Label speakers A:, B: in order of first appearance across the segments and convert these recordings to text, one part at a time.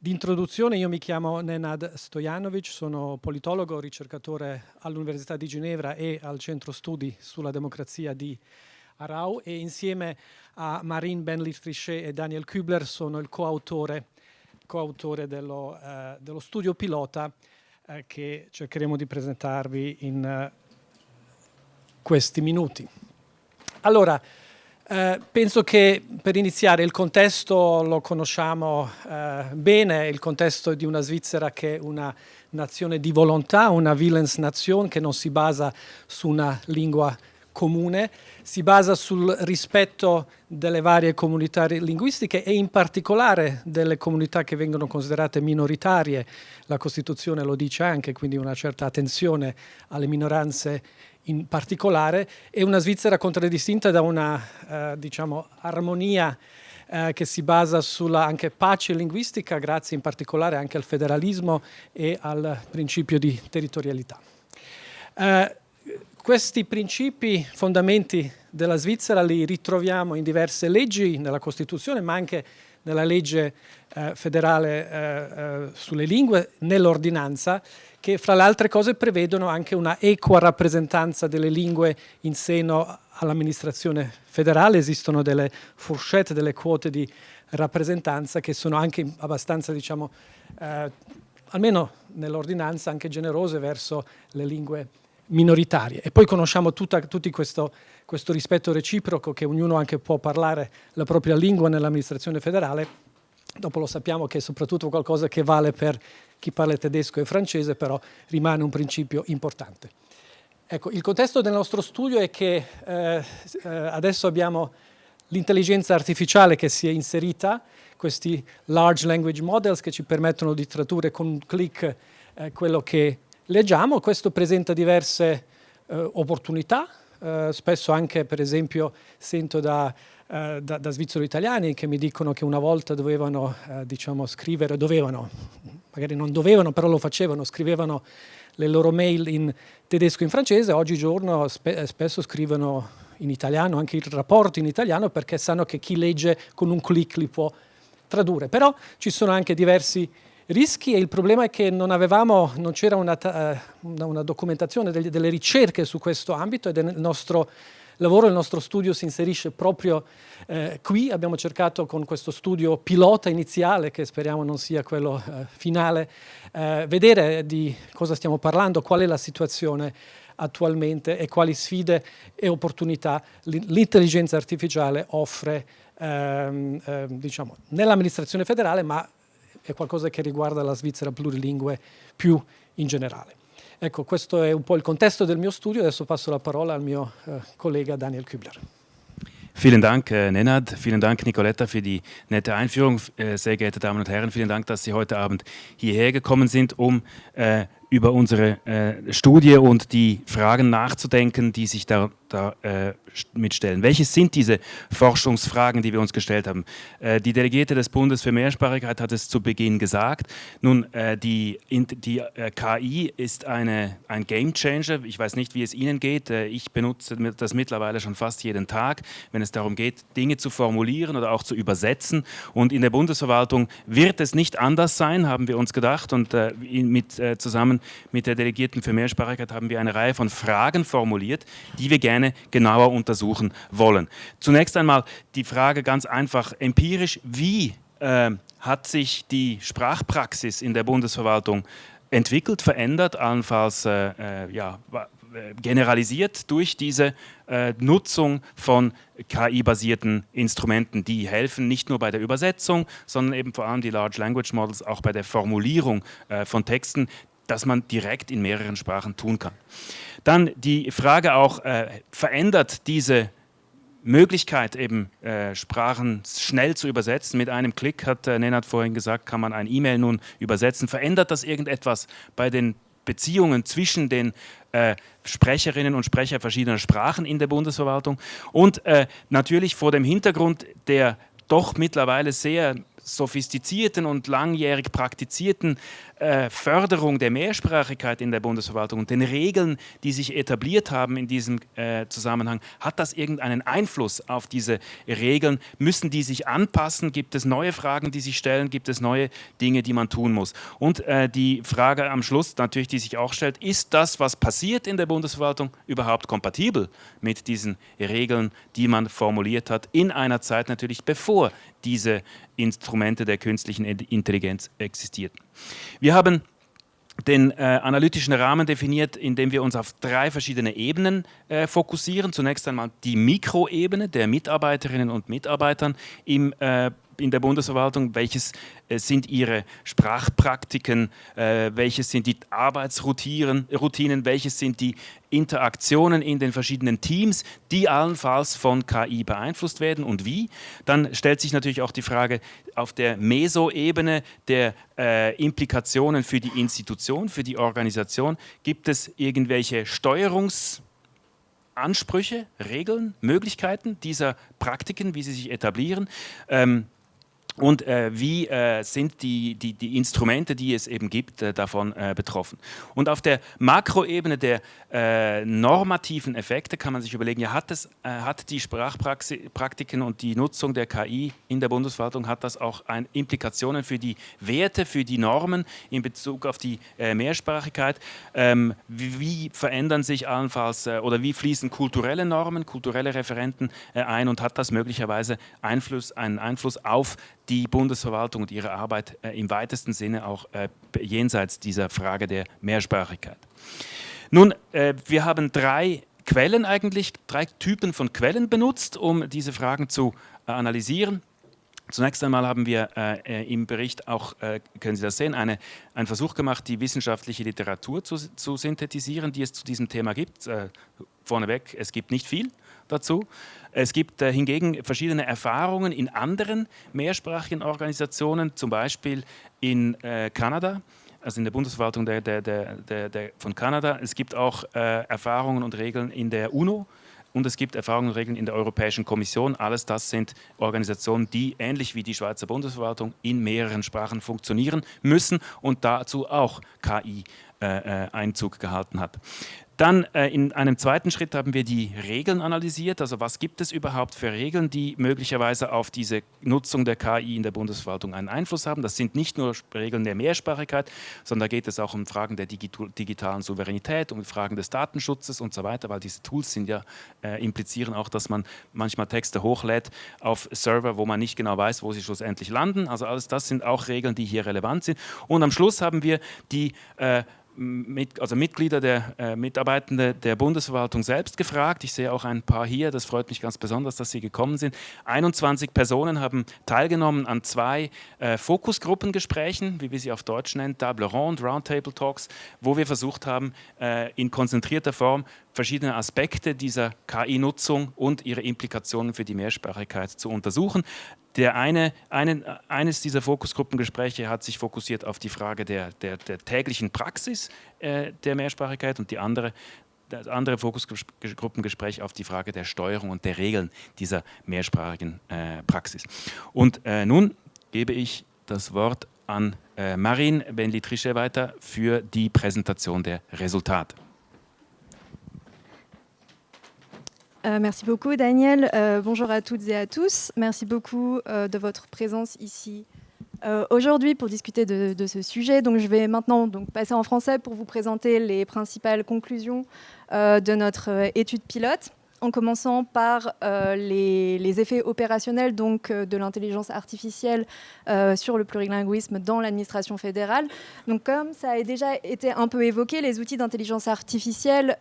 A: Di introduzione, io mi chiamo Nenad Stojanovic, sono politologo, ricercatore all'Università di Ginevra e al Centro Studi sulla Democrazia di Aarau, e insieme a Marine Benlit-Frichet e Daniel Kübler sono il coautore dello studio pilota che cercheremo di presentarvi in questi minuti. Allora, penso che per iniziare il contesto lo conosciamo bene, il contesto di una Svizzera che è una nazione di volontà, una Willensnation che non si basa su una lingua comune, si basa sul rispetto delle varie comunità linguistiche e in particolare delle comunità che vengono considerate minoritarie. La Costituzione lo dice anche, quindi una certa attenzione alle minoranze in particolare. È una Svizzera contraddistinta da una armonia che si basa sulla anche pace linguistica, grazie in particolare anche al federalismo e al principio di territorialità. Questi principi, fondamenti della Svizzera, li ritroviamo in diverse leggi, nella Costituzione, ma anche nella legge federale sulle lingue, nell'ordinanza, che fra le altre cose prevedono anche una equa rappresentanza delle lingue in seno all'amministrazione federale. Esistono delle fourchette, delle quote di rappresentanza che sono anche abbastanza, almeno nell'ordinanza, anche generose verso le lingue minoritarie. E poi conosciamo tutti questo rispetto reciproco, che ognuno anche può parlare la propria lingua nell'amministrazione federale. Dopo lo sappiamo che è soprattutto qualcosa che vale per chi parla tedesco e francese, però rimane un principio importante. Ecco, il contesto del nostro studio è che adesso abbiamo l'intelligenza artificiale che si è inserita, questi large language models che ci permettono di tradurre con un click quello che leggiamo. Questo presenta diverse opportunità, spesso anche, per esempio, sento da svizzeri italiani che mi dicono che una volta dovevano scrivere, magari non dovevano, però lo facevano, scrivevano le loro mail in tedesco e in francese. Oggigiorno spesso scrivono in italiano, anche i rapporti in italiano, perché sanno che chi legge con un click li può tradurre. Però ci sono anche diversi rischi, e il problema è che non c'era una documentazione delle ricerche su questo ambito, ed il nostro lavoro, il nostro studio si inserisce proprio qui. Abbiamo cercato con questo studio pilota iniziale, che speriamo non sia quello finale, vedere di cosa stiamo parlando, qual è la situazione attualmente e quali sfide e opportunità l'intelligenza artificiale offre nell'amministrazione federale, ma è qualcosa che riguarda la Svizzera plurilingue più in generale. Ecco, questo è un po' il contesto del mio studio. Adesso passo la parola al mio collega Daniel Kübler.
B: Vielen Dank, Nenad. Vielen Dank, Nicoletta, für die nette Einführung. Sehr geehrte Damen und Herren, vielen Dank, dass Sie heute Abend hierher gekommen sind, um über unsere Studie und die Fragen nachzudenken, die sich da mitstellen. Welches sind diese Forschungsfragen, die wir uns gestellt haben? Die Delegierte des Bundes für Mehrsprachigkeit hat es zu Beginn gesagt. Nun, die KI ist ein Gamechanger. Ich weiß nicht, wie es Ihnen geht. Ich benutze das mittlerweile schon fast jeden Tag, wenn es darum geht, Dinge zu formulieren oder auch zu übersetzen. Und in der Bundesverwaltung wird es nicht anders sein, haben wir uns gedacht. Und zusammen mit der Delegierten für Mehrsprachigkeit haben wir eine Reihe von Fragen formuliert, die wir gerne genauer untersuchen wollen. Zunächst einmal die Frage ganz einfach empirisch: Wie hat sich die Sprachpraxis in der Bundesverwaltung entwickelt, verändert, allenfalls generalisiert durch diese Nutzung von KI-basierten Instrumenten, die helfen nicht nur bei der Übersetzung, sondern eben vor allem die Large Language Models auch bei der Formulierung von Texten, dass man direkt in mehreren Sprachen tun kann. Dann die Frage auch, verändert diese Möglichkeit, eben Sprachen schnell zu übersetzen, mit einem Klick, hat Nenad vorhin gesagt, kann man ein E-Mail nun übersetzen. Verändert das irgendetwas bei den Beziehungen zwischen den Sprecherinnen und Sprechern verschiedener Sprachen in der Bundesverwaltung? Und natürlich vor dem Hintergrund der doch mittlerweile sehr sophistizierten und langjährig praktizierten Förderung der Mehrsprachigkeit in der Bundesverwaltung und den Regeln, die sich etabliert haben in diesem Zusammenhang, hat das irgendeinen Einfluss auf diese Regeln? Müssen die sich anpassen? Gibt es neue Fragen, die sich stellen? Gibt es neue Dinge, die man tun muss? Und die Frage am Schluss natürlich, die sich auch stellt, ist das, was passiert in der Bundesverwaltung, überhaupt kompatibel mit diesen Regeln, die man formuliert hat, in einer Zeit natürlich, bevor diese Instrumente der künstlichen Intelligenz existierten. Wir haben den analytischen Rahmen definiert, indem wir uns auf 3 verschiedene Ebenen fokussieren. Zunächst einmal die Mikroebene der Mitarbeiterinnen und Mitarbeitern in der Bundesverwaltung, welches sind ihre Sprachpraktiken, welches sind die Arbeitsroutinen, welches sind die Interaktionen in den verschiedenen Teams, die allenfalls von KI beeinflusst werden und wie. Dann stellt sich natürlich auch die Frage auf der Mesoebene der Implikationen für die Institution, für die Organisation. Gibt es irgendwelche Steuerungsansprüche, Regeln, Möglichkeiten dieser Praktiken, wie sie sich etablieren? Und wie sind die Instrumente, die es eben gibt, davon betroffen. Und auf der Makroebene der normativen Effekte kann man sich überlegen, ja, hat die Sprachpraktiken und die Nutzung der KI in der Bundesverwaltung, hat das auch Implikationen für die Werte, für die Normen in Bezug auf die Mehrsprachigkeit? Wie verändern sich allenfalls oder wie fließen kulturelle Normen, kulturelle Referenten ein und hat das möglicherweise einen Einfluss auf die Bundesverwaltung und ihre Arbeit im weitesten Sinne auch jenseits dieser Frage der Mehrsprachigkeit. Nun, wir haben 3 Quellen eigentlich, 3 Typen von Quellen benutzt, um diese Fragen zu analysieren. Zunächst einmal haben wir im Bericht auch, können Sie das sehen, einen Versuch gemacht, die wissenschaftliche Literatur zu synthetisieren, die es zu diesem Thema gibt. Vorneweg, es gibt nicht viel dazu. Es gibt hingegen verschiedene Erfahrungen in anderen mehrsprachigen Organisationen, zum Beispiel in Kanada, also in der Bundesverwaltung von Kanada. Es gibt auch Erfahrungen und Regeln in der UNO und es gibt Erfahrungen und Regeln in der Europäischen Kommission. Alles das sind Organisationen, die ähnlich wie die Schweizer Bundesverwaltung in mehreren Sprachen funktionieren müssen und dazu auch KI Einzug gehalten hat. Dann in einem zweiten Schritt haben wir die Regeln analysiert, also was gibt es überhaupt für Regeln, die möglicherweise auf diese Nutzung der KI in der Bundesverwaltung einen Einfluss haben. Das sind nicht nur Regeln der Mehrsprachigkeit, sondern da geht es auch um Fragen der digitalen Souveränität, um Fragen des Datenschutzes und so weiter, weil diese Tools sind ja, implizieren auch, dass man manchmal Texte hochlädt auf Server, wo man nicht genau weiß, wo sie schlussendlich landen. Also alles das sind auch Regeln, die hier relevant sind. Und am Schluss haben wir die Mitglieder der Mitarbeitenden der Bundesverwaltung selbst gefragt. Ich sehe auch ein paar hier, das freut mich ganz besonders, dass Sie gekommen sind. 21 Personen haben teilgenommen an 2 Fokusgruppengesprächen, wie wir sie auf Deutsch nennen, Table Ronde, Roundtable Talks, wo wir versucht haben, in konzentrierter Form verschiedene Aspekte dieser KI-Nutzung und ihre Implikationen für die Mehrsprachigkeit zu untersuchen. Eines dieser Fokusgruppengespräche hat sich fokussiert auf die Frage der täglichen Praxis der Mehrsprachigkeit und das andere Fokusgruppengespräch auf die Frage der Steuerung und der Regeln dieser mehrsprachigen Praxis. Und nun gebe ich das Wort an Marine Benli-Trichet weiter für die Präsentation der Resultate.
C: Merci beaucoup Daniel, bonjour à toutes et à tous, merci beaucoup de votre présence ici aujourd'hui pour discuter de ce sujet. Donc, je vais maintenant passer en français pour vous présenter les principales conclusions de notre étude pilote, en commençant par les effets opérationnels de l'intelligence artificielle sur le plurilinguisme dans l'administration fédérale. Donc, comme ça a déjà été un peu évoqué, les outils d'intelligence artificielle,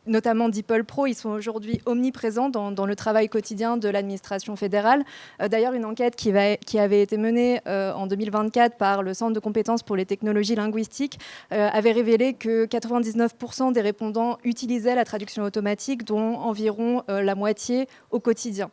C: notamment DeepL Pro, ils sont aujourd'hui omniprésents dans le travail quotidien de l'administration fédérale. D'ailleurs, une enquête qui avait été menée en 2024 par le Centre de compétences pour les technologies linguistiques avait révélé que 99% des répondants utilisaient la traduction automatique, dont environ la moitié au quotidien.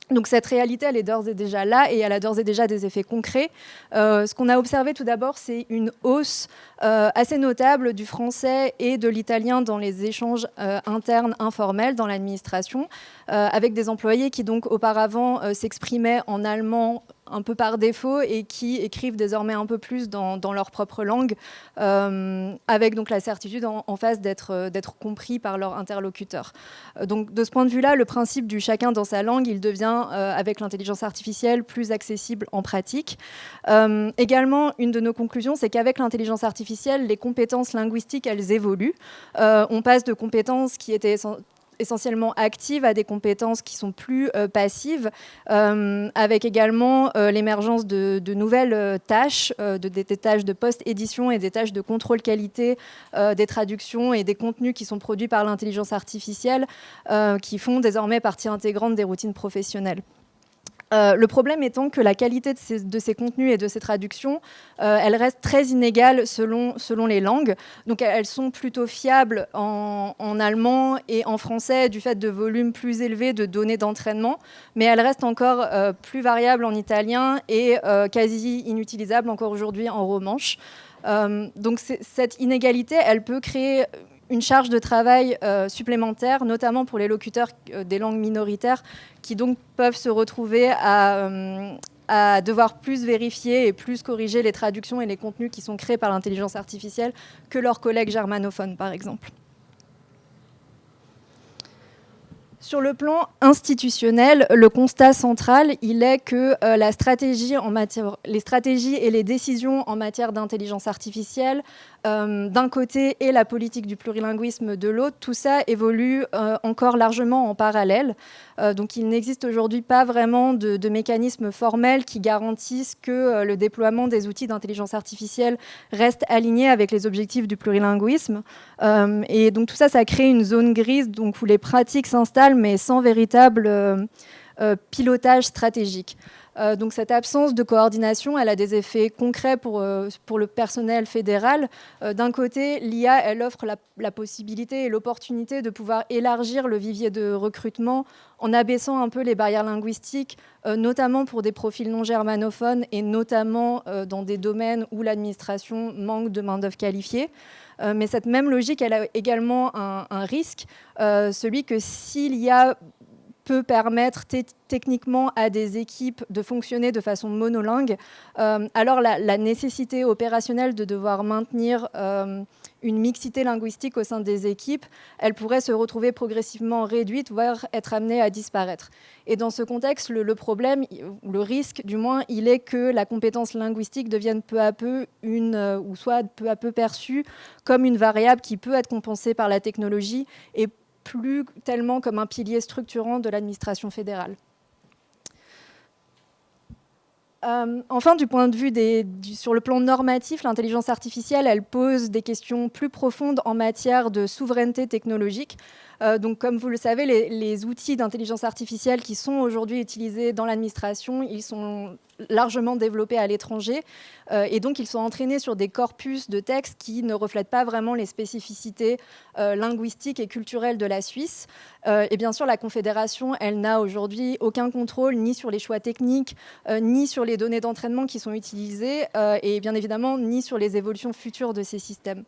C: Donc cette réalité, elle est d'ores et déjà là et elle a d'ores et déjà des effets concrets. Ce qu'on a observé tout d'abord, c'est une hausse assez notable du français et de l'italien dans les échanges internes informels dans l'administration, avec des employés qui donc auparavant s'exprimaient en allemand un peu par défaut et qui écrivent désormais un peu plus dans leur propre langue, avec donc la certitude en face d'être compris par leur interlocuteur. Donc de ce point de vue-là, le principe du chacun dans sa langue, il devient, avec l'intelligence artificielle, plus accessible en pratique. Également, une de nos conclusions, c'est qu'avec l'intelligence artificielle, les compétences linguistiques, elles évoluent. On passe de compétences qui étaient essentiellement actives à des compétences qui sont plus passives, avec également l'émergence de nouvelles tâches, des tâches de post-édition et des tâches de contrôle qualité des traductions et des contenus qui sont produits par l'intelligence artificielle, qui font désormais partie intégrante des routines professionnelles. Le problème étant que la qualité de ces contenus et de ces traductions, elle reste très inégale selon les langues. Donc elles sont plutôt fiables en allemand et en français du fait de volumes plus élevés de données d'entraînement, mais elles restent encore plus variables en italien et quasi inutilisables encore aujourd'hui en romanche. Donc cette inégalité, elle peut créer une charge de travail supplémentaire, notamment pour les locuteurs des langues minoritaires, qui donc peuvent se retrouver à devoir plus vérifier et plus corriger les traductions et les contenus qui sont créés par l'intelligence artificielle que leurs collègues germanophones, par exemple. Sur le plan institutionnel, le constat central, il est que les stratégies et les décisions en matière d'intelligence artificielle, d'un côté, et la politique du plurilinguisme de l'autre, tout ça évolue encore largement en parallèle. Donc il n'existe aujourd'hui pas vraiment de mécanismes formels qui garantissent que le déploiement des outils d'intelligence artificielle reste aligné avec les objectifs du plurilinguisme. Et donc tout ça, ça crée une zone grise donc, où les pratiques s'installent, mais sans véritable pilotage stratégique. Donc cette absence de coordination, elle a des effets concrets pour le personnel fédéral. D'un côté, l'IA, elle offre la possibilité et l'opportunité de pouvoir élargir le vivier de recrutement en abaissant un peu les barrières linguistiques, notamment pour des profils non germanophones et notamment dans des domaines où l'administration manque de main-d'œuvre qualifiée. Mais cette même logique, elle a également un risque, celui que si l'IA peut permettre techniquement à des équipes de fonctionner de façon monolingue, alors la nécessité opérationnelle de devoir maintenir une mixité linguistique au sein des équipes, elle pourrait se retrouver progressivement réduite, voire être amenée à disparaître. Et dans ce contexte, le problème, le risque du moins, il est que la compétence linguistique devienne peu à peu ou soit peu à peu perçue comme une variable qui peut être compensée par la technologie et plus tellement comme un pilier structurant de l'administration fédérale. Enfin, du point de vue sur le plan normatif, l'intelligence artificielle, elle pose des questions plus profondes en matière de souveraineté technologique. Donc, comme vous le savez, les outils d'intelligence artificielle qui sont aujourd'hui utilisés dans l'administration, ils sont largement développés à l'étranger et donc ils sont entraînés sur des corpus de textes qui ne reflètent pas vraiment les spécificités linguistiques et culturelles de la Suisse. Et bien sûr, la Confédération, elle n'a aujourd'hui aucun contrôle ni sur les choix techniques, ni sur les données d'entraînement qui sont utilisées et bien évidemment ni sur les évolutions futures de ces systèmes.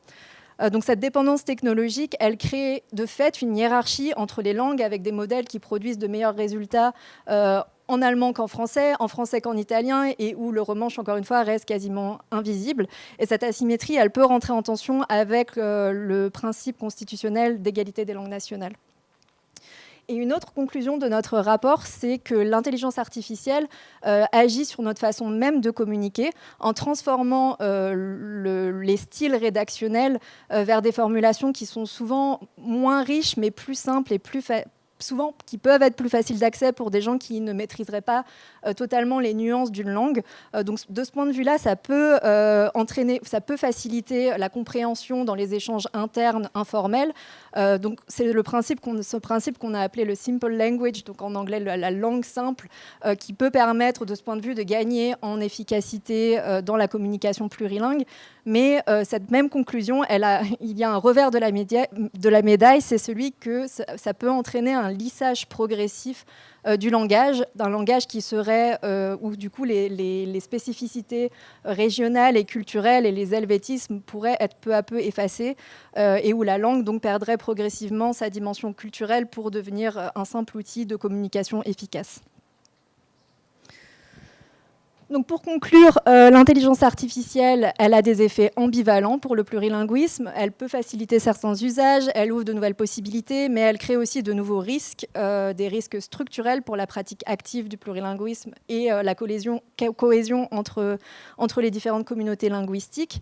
C: Donc cette dépendance technologique, elle crée de fait une hiérarchie entre les langues avec des modèles qui produisent de meilleurs résultats en allemand qu'en français qu'en italien, et où le romanche, encore une fois, reste quasiment invisible. Et cette asymétrie, elle peut rentrer en tension avec le principe constitutionnel d'égalité des langues nationales. Et une autre conclusion de notre rapport, c'est que l'intelligence artificielle agit sur notre façon même de communiquer en transformant les styles rédactionnels vers des formulations qui sont souvent moins riches, mais plus simples et souvent qui peuvent être plus faciles d'accès pour des gens qui ne maîtriseraient pas totalement les nuances d'une langue. Donc de ce point de vue-là, ça peut ça peut faciliter la compréhension dans les échanges internes informels. Donc c'est ce principe qu'on a appelé le simple language, donc en anglais la langue simple, qui peut permettre de ce point de vue de gagner en efficacité dans la communication plurilingue. Mais cette même conclusion, il y a un revers de la médaille, c'est celui que ça peut entraîner un lissage progressif du langage, d'un langage qui serait, où du coup les spécificités régionales et culturelles et les helvétismes pourraient être peu à peu effacés, et où la langue donc perdrait progressivement sa dimension culturelle pour devenir un simple outil de communication efficace. Donc pour conclure, l'intelligence artificielle, elle a des effets ambivalents pour le plurilinguisme. Elle peut faciliter certains usages, elle ouvre de nouvelles possibilités, mais elle crée aussi de nouveaux risques, des risques structurels pour la pratique active du plurilinguisme et la cohésion entre les différentes communautés linguistiques.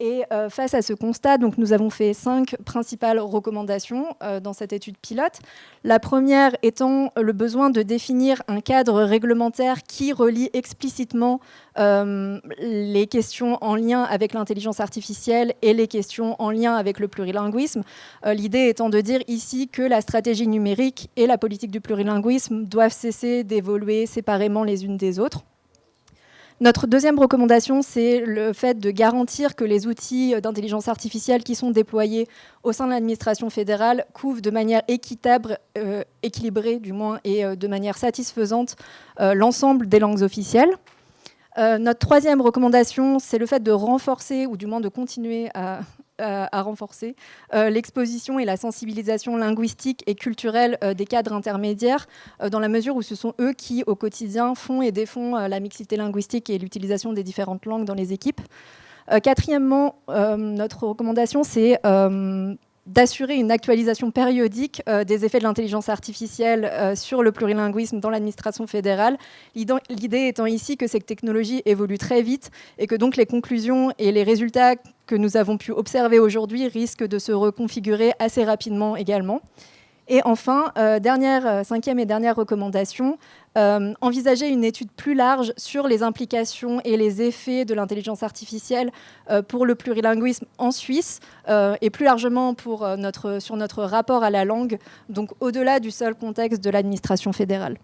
C: Et face à ce constat, donc, nous avons fait 5 principales recommandations dans cette étude pilote. La première étant le besoin de définir un cadre réglementaire qui relie explicitement les questions en lien avec l'intelligence artificielle et les questions en lien avec le plurilinguisme. L'idée étant de dire ici que la stratégie numérique et la politique du plurilinguisme doivent cesser d'évoluer séparément les unes des autres. Notre deuxième recommandation, c'est le fait de garantir que les outils d'intelligence artificielle qui sont déployés au sein de l'administration fédérale couvrent de manière équitable, équilibrée du moins, et de manière satisfaisante l'ensemble des langues officielles. Notre troisième recommandation, c'est le fait de renforcer, ou du moins de continuer à renforcer l'exposition et la sensibilisation linguistique et culturelle des cadres intermédiaires, dans la mesure où ce sont eux qui, au quotidien, font et défont la mixité linguistique et l'utilisation des différentes langues dans les équipes. Quatrièmement, notre recommandation, c'est d'assurer une actualisation périodique des effets de l'intelligence artificielle sur le plurilinguisme dans l'administration fédérale. L'idée étant ici que cette technologie évolue très vite et que donc les conclusions et les résultats que nous avons pu observer aujourd'hui risquent de se reconfigurer assez rapidement également. Et enfin, cinquième et dernière recommandation, envisager une étude plus large sur les implications et les effets de l'intelligence artificielle pour le plurilinguisme en Suisse et plus largement sur notre rapport à la langue, donc au-delà du seul contexte de l'administration fédérale.